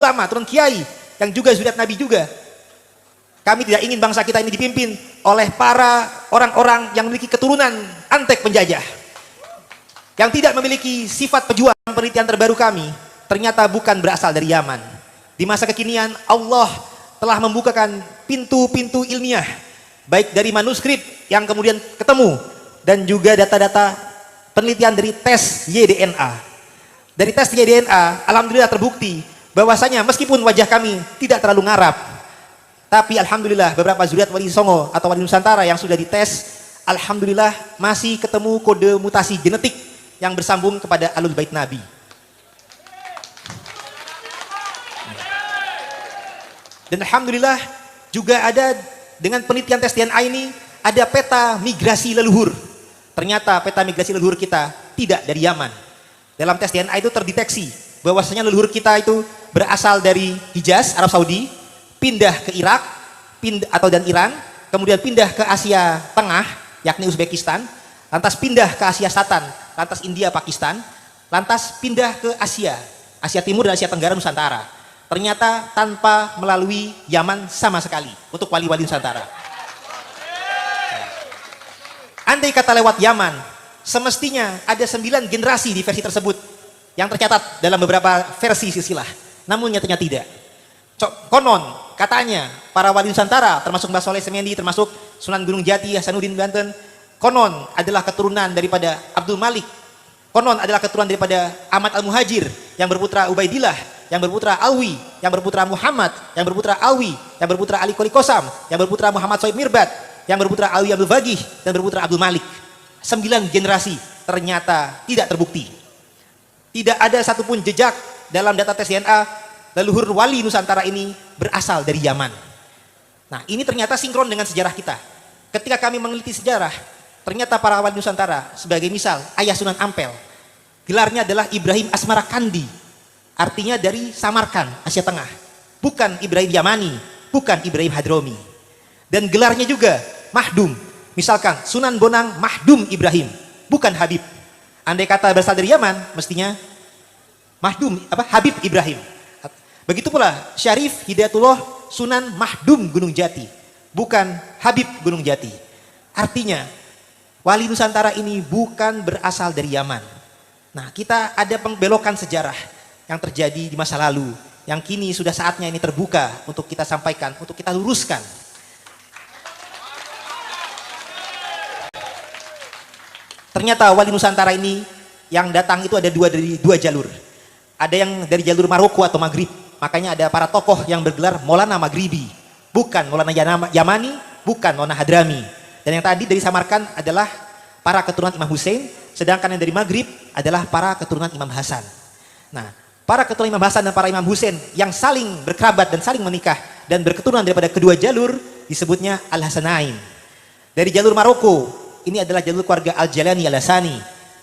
ulama, turun kiai yang juga zuriat Nabi juga. Kami tidak ingin bangsa kita ini dipimpin oleh para orang-orang yang memiliki keturunan antek penjajah, yang tidak memiliki sifat pejuang. Penelitian terbaru kami ternyata bukan berasal dari Yaman. Di masa kekinian Allah telah membukakan pintu-pintu ilmiah, baik dari manuskrip yang kemudian ketemu dan juga data-data penelitian dari tes YDNA. Dari tes YDNA, alhamdulillah terbukti bahwasanya meskipun wajah kami tidak terlalu ngarap, tapi alhamdulillah beberapa zuriat Wali Songo atau Wali Nusantara yang sudah dites, alhamdulillah masih ketemu kode mutasi genetik yang bersambung kepada Ahlul Bait Nabi. Dan alhamdulillah juga ada dengan penelitian tes DNA ini ada peta migrasi leluhur. Ternyata peta migrasi leluhur kita tidak dari Yaman. Dalam tes DNA itu terdeteksi bahwasanya leluhur kita itu berasal dari Hijaz, Arab Saudi, pindah ke Irak, dan Iran, kemudian pindah ke Asia Tengah, yakni Uzbekistan, lantas pindah ke Asia Selatan, lantas India, Pakistan, lantas pindah ke Asia Timur dan Asia Tenggara Nusantara. Ternyata tanpa melalui Yaman sama sekali untuk wali-wali Nusantara. Andai kata lewat Yaman, semestinya ada 9 generasi di versi tersebut yang tercatat dalam beberapa versi silsilah. Namun nyatanya tidak. Konon katanya para wali Nusantara termasuk Mbah Soleh Semendi, termasuk Sunan Gunung Jati, Hasanuddin Banten, konon adalah keturunan daripada Abdul Malik. Konon adalah keturunan daripada Ahmad Al-Muhajir yang berputra Ubaidillah, yang berputra Alwi, yang berputra Muhammad, yang berputra Alwi, yang berputra Ali Qoli Kosam, yang berputra Muhammad Soib Mirbat, yang berputra Alwi Abdul Bagih, dan berputra Abdul Malik. 9 generasi ternyata tidak terbukti. Tidak ada satupun jejak dalam data tes DNA leluhur wali Nusantara ini berasal dari Yaman. Nah, ini ternyata sinkron dengan sejarah kita. Ketika kami meneliti sejarah, ternyata para wali Nusantara, sebagai misal Ayah Sunan Ampel, gelarnya adalah Ibrahim Asmarakandi, artinya dari Samarkand, Asia Tengah. Bukan Ibrahim Yamani, bukan Ibrahim Hadromi. Dan gelarnya juga Mahdum. Misalkan Sunan Bonang Mahdum Ibrahim, bukan Habib. Andai kata berasal dari Yaman, mestinya Mahdum Habib Ibrahim. Begitu pula Syarif Hidayatullah Sunan Mahdum Gunung Jati, bukan Habib Gunung Jati. Artinya wali Nusantara ini bukan berasal dari Yaman. Nah, kita ada pembelokan sejarah yang terjadi di masa lalu, yang kini sudah saatnya ini terbuka untuk kita sampaikan, untuk kita luruskan. Ternyata wali Nusantara ini yang datang itu ada dari dua jalur. Ada yang dari jalur Maroko atau Maghrib. Makanya ada para tokoh yang bergelar Maulana Maghribi. Bukan Maulana Yamani, bukan Maulana Hadrami. Dan yang tadi dari Samarkand adalah para keturunan Imam Hussein. Sedangkan yang dari Maghrib adalah para keturunan Imam Hasan. Nah, para keturunan Imam Hasan dan para Imam Hussein yang saling berkerabat dan saling menikah dan berketurunan daripada kedua jalur disebutnya Al-Hasanain. Dari jalur Maroko, ini adalah jalur keluarga Al-Jalani Al-Hasani.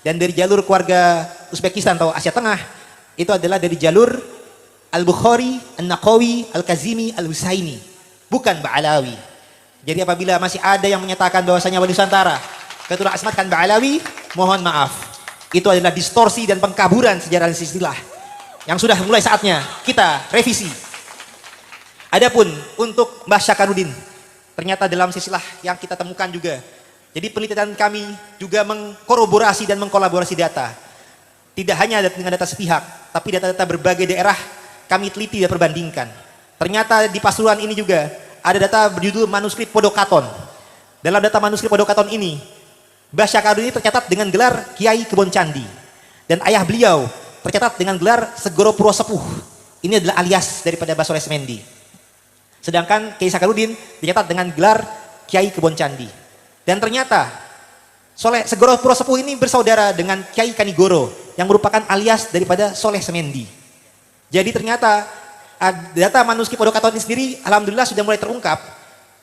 Dan dari jalur keluarga Uzbekistan atau Asia Tengah, itu adalah dari jalur Al-Bukhari, An-Naqawi, Al-Kazimi, Al-Husaini. Bukan Ba'alawi. Jadi apabila masih ada yang menyatakan bahwasanya wali Nusantara keturunan Asmat Khan Ba'alawi, mohon maaf. Itu adalah distorsi dan pengkaburan sejarah silsilah yang sudah mulai saatnya kita revisi. Adapun untuk Mbah Syakaruddin, ternyata dalam silsilah yang kita temukan juga, jadi penelitian kami juga mengkorroborasi dan mengkolaborasi data. Tidak hanya dengan data sepihak, tapi data-data berbagai daerah kami teliti dan perbandingkan. Ternyata di Pasuruan ini juga ada data berjudul manuskrip Podokaton. Dalam data manuskrip Podokaton ini, Mbah Syakaruddin ini tercatat dengan gelar Kiai Kebon Candi. Dan ayah beliau tercatat dengan gelar Segoro Puro Sepuh. Ini adalah alias daripada Mbah Soleh Semendi. Sedangkan Kiai Syakaruddin dicatat dengan gelar Kiai Kebon Candi. Dan ternyata Segoro Puro Sepuh ini bersaudara dengan Kiai Kanigoro yang merupakan alias daripada Soleh Semendi. Jadi ternyata data manuskrip Podokaton ini sendiri alhamdulillah sudah mulai terungkap.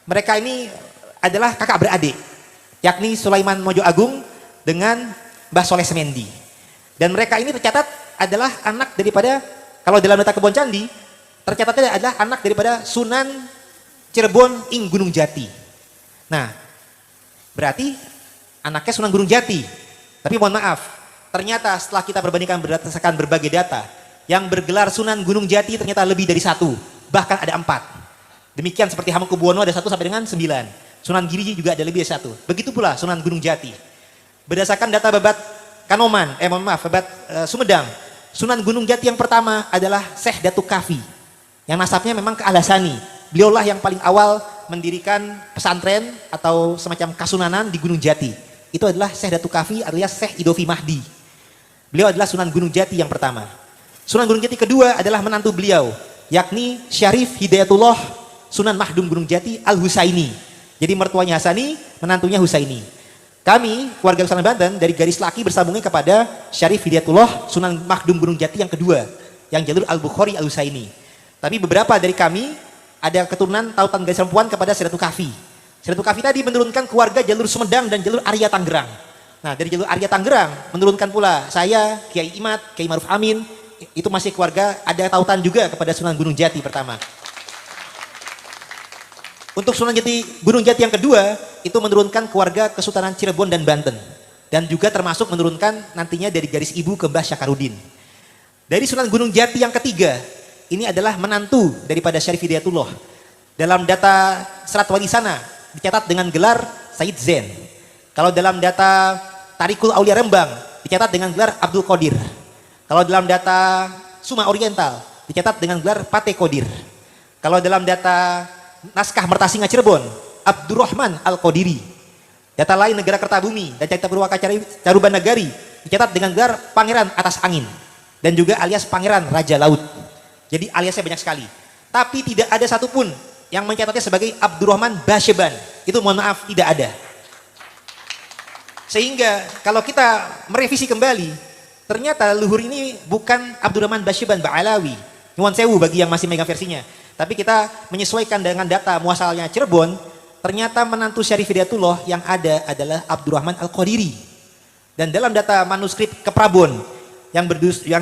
Mereka ini adalah kakak beradik, yakni Sulaiman Mojo Agung dengan Mbah Soleh Semendi. Dan mereka ini tercatat adalah anak daripada, kalau dalam data Kebon Candi, tercatatnya adalah anak daripada Sunan Cirebon Ing Gunung Jati. Nah, berarti anaknya Sunan Gunung Jati. Tapi mohon maaf, ternyata setelah kita perbandingkan berdasarkan berbagai data, yang bergelar Sunan Gunung Jati ternyata lebih dari satu, bahkan ada 4. Demikian seperti Hamengkubuwono ada 1 sampai dengan 9. Sunan Giri juga ada lebih dari 1. Begitu pula Sunan Gunung Jati. Berdasarkan data Babat Kanoman, Babat Sumedang, Sunan Gunung Jati yang pertama adalah Syekh Datuk Kafi, yang nasabnya memang ke Al-Hasani. Beliaulah yang paling awal mendirikan pesantren atau semacam kasunanan di Gunung Jati. Itu adalah Syekh Datuk Kafi alias Syekh Idofi Mahdi. Beliau adalah Sunan Gunung Jati yang pertama. Sunan Gunung Jati kedua adalah menantu beliau, yakni Syarif Hidayatullah Sunan Mahdum Gunung Jati Al-Husaini. Jadi mertuanya Hasani, menantunya Husaini. Kami, keluarga Kesultanan Banten, dari garis laki bersambungnya kepada Syarif Hidayatullah Sunan Mahdum Gunung Jati yang kedua, yang jalur Al-Bukhari Al-Husaini. Tapi beberapa dari kami ada keturunan tautan garis perempuan kepada Syekh Datuk Kafi. Syekh Datuk Kafi tadi menurunkan keluarga jalur Sumedang dan jalur Arya Tangerang. Nah, dari jalur Arya Tangerang menurunkan pula saya, Kiai Imat, Kiai Maruf Amin, itu masih keluarga, ada tautan juga kepada Sunan Gunung Jati pertama. Untuk Sunan Gunung Jati yang kedua, itu menurunkan keluarga Kesultanan Cirebon dan Banten. Dan juga termasuk menurunkan nantinya dari garis ibu ke Mbah Syakarudin. Dari Sunan Gunung Jati yang ketiga, ini adalah menantu daripada Syarif Hidayatullah. Dalam data serat walisana dicatat dengan gelar Said Zain. Kalau dalam data Tarikul Aulia Rembang dicatat dengan gelar Abdul Qadir. Kalau dalam data Suma Oriental dicatat dengan gelar Pate Qadir. Kalau dalam data Naskah Mertasinga Cirebon, Abdurrahman Al-Qadiri. Data lain Negara Kertabumi dan Carita Purwaka Caruban Nagari dicatat dengan gelar Pangeran Atas Angin dan juga alias Pangeran Raja Laut. Jadi aliasnya banyak sekali. Tapi tidak ada satupun yang mencatatnya sebagai Abdurrahman Basyeban. Itu mohon maaf, tidak ada. Sehingga kalau kita merevisi kembali, ternyata leluhur ini bukan Abdurrahman Basyeban Ba'alawi. Nyuwun sewu bagi yang masih megang versinya. Tapi kita menyesuaikan dengan data muasalnya Cirebon, ternyata menantu Syarif Hidayatullah yang ada adalah Abdurrahman Al-Qadiri. Dan dalam data manuskrip Keprabon yang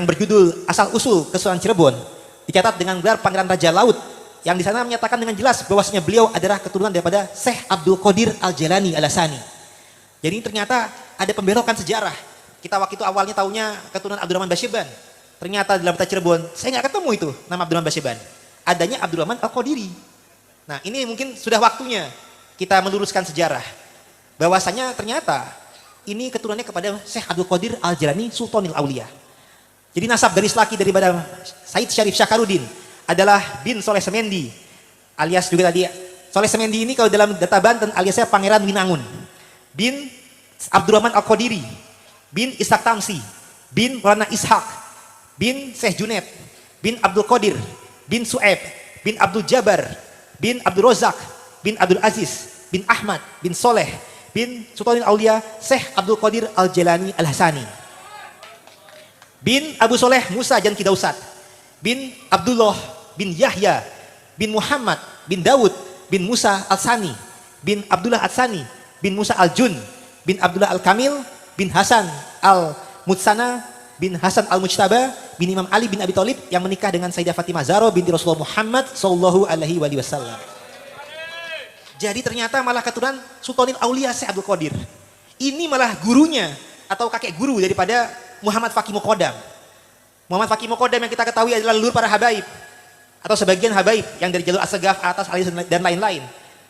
berjudul Asal Usul Kesultanan Cirebon, dicatat dengan gelar Pangeran Raja Laut, yang di sana menyatakan dengan jelas bahwasanya beliau adalah keturunan daripada Syekh Abdul Qadir Al-Jalani Al-Hasani. Jadi ternyata ada pembelokan sejarah. Kita waktu itu awalnya taunya keturunan Abdurrahman Basyeban. Ternyata dalam peta Cirebon, saya nggak ketemu itu nama Abdurrahman Basyeban. Adanya Abdurrahman Al-Qadiri. Nah, ini mungkin sudah waktunya kita meluruskan sejarah. Bahwasanya ternyata ini keturunannya kepada Syekh Abdul Qadir Al-Jalani Sultanil Aulia. Jadi nasab garis laki daripada Said Syarif Syakarudin adalah bin Soleh Semendi, alias juga tadi Soleh Semendi ini kalau dalam data Banten aliasnya Pangeran Winangun, bin Abdurrahman Al-Qadiri, bin Ishak Tamsi, bin Maulana Ishak, bin Syekh Junaid, bin Abdul Qadir, bin Su'eb, bin Abdul Jabar, bin Abdul Rozak, bin Abdul Aziz, bin Ahmad, bin Soleh, bin Sultanil Aulia Syekh Abdul Qadir Al-Jalani Al-Hasani, bin Abu Soleh Musa Jan Kidausat, bin Abdullah, bin Yahya, bin Muhammad, bin Dawud, bin Musa Al-Sani, bin Abdullah Al-Sani, bin Musa Al-Jun, bin Abdullah Al-Kamil, bin Hasan Al-Mutsana, bin Hasan Al-Mujtaba, bin Imam Ali bin Abi Thalib yang menikah dengan Sayyidah Fatimah Zahra binti Rasulullah Muhammad sallallahu alaihi wasallam. Jadi ternyata malah keturunan Sultanil Aulia Syekh Abdul Qadir. Ini malah gurunya atau kakek guru daripada Muhammad Faqih Muqaddam. Muhammad Faqih Muqaddam yang kita ketahui adalah leluhur para habaib atau sebagian habaib yang dari jalur As-Sagaf, atas alis dan lain-lain.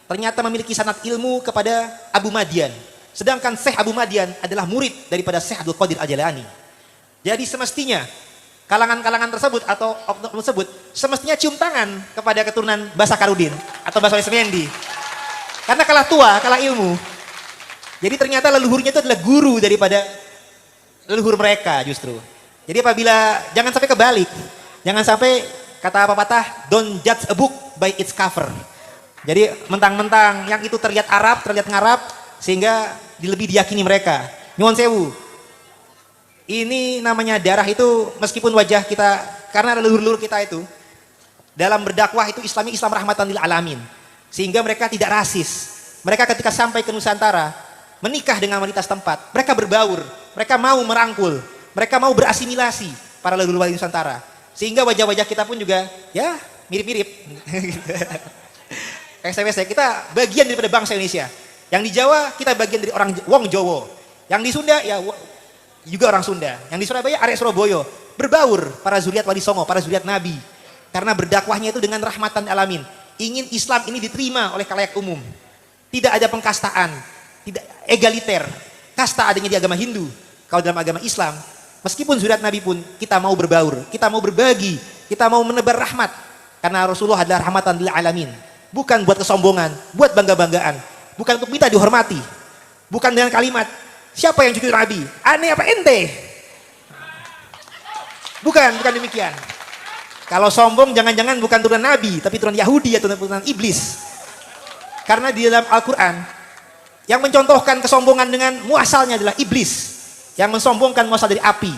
Ternyata memiliki sanad ilmu kepada Abu Madian. Sedangkan Syekh Abu Madian adalah murid daripada Syekh Abdul Qadir Al-Jalani. Jadi semestinya kalangan-kalangan tersebut atau oknum tersebut semestinya cium tangan kepada keturunan Mbah Syakarudin atau Mbah Soleh Semendi. Karena kalah tua, kalah ilmu. Jadi ternyata leluhurnya itu adalah guru daripada leluhur mereka justru. Jadi apabila, jangan sampai kebalik. Jangan sampai kata pepatah, don't judge a book by its cover. Jadi mentang-mentang yang itu terlihat Arab, terlihat ngarab, sehingga lebih diyakini mereka. Nyuwun sewu. Ini namanya darah itu meskipun wajah kita, karena leluhur-leluhur kita itu, dalam berdakwah itu Islam rahmatan lil alamin. Sehingga mereka tidak rasis. Mereka ketika sampai ke Nusantara, menikah dengan wanita setempat, mereka berbaur, mereka mau merangkul, mereka mau berasimilasi para leluhur Nusantara. Sehingga wajah-wajah kita pun juga ya mirip-mirip. SMS kita bagian daripada bangsa Indonesia. Yang di Jawa kita bagian dari orang Wong Jowo. Yang di Sunda ya juga orang Sunda. Yang di Surabaya arek Surabaya. berbaur para zuriat Wali Songo, para zuriat Nabi. Karena berdakwahnya itu dengan rahmatan alamin. Ingin Islam ini diterima oleh khalayak umum. Tidak ada pengkastaan, tidak egaliter. Kasta adanya di agama Hindu. Kalau dalam agama Islam, meskipun zuriat Nabi pun kita mau berbaur, kita mau berbagi, kita mau menebar rahmat. Karena Rasulullah adalah rahmatan lil alamin. Bukan buat kesombongan, buat bangga-banggaan. Bukan untuk minta dihormati. Bukan dengan kalimat, siapa yang cucu Nabi? Aneh apa ente? Bukan demikian. Kalau sombong jangan-jangan bukan turunan Nabi, tapi turunan Yahudi atau turunan iblis. Karena di dalam Al-Quran, yang mencontohkan kesombongan dengan muasalnya adalah iblis. Yang mensombongkan muasal dari api.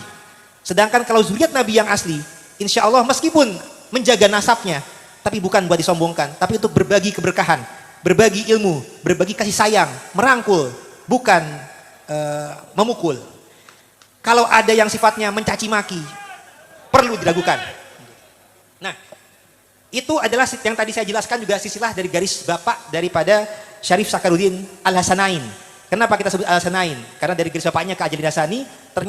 Sedangkan kalau zuriat Nabi yang asli, insya Allah meskipun menjaga nasabnya, tapi bukan buat disombongkan, tapi untuk berbagi keberkahan, berbagi ilmu, berbagi kasih sayang, merangkul, bukan memukul. Kalau ada yang sifatnya mencaci maki, perlu diragukan. Nah, itu adalah yang tadi saya jelaskan juga silsilah dari garis bapak daripada Syarif Sakaruddin Al-Hasanain. Kenapa kita sebut Al-Hasanain? Karena dari garis bapaknya ke Ajalin Hasani ternyata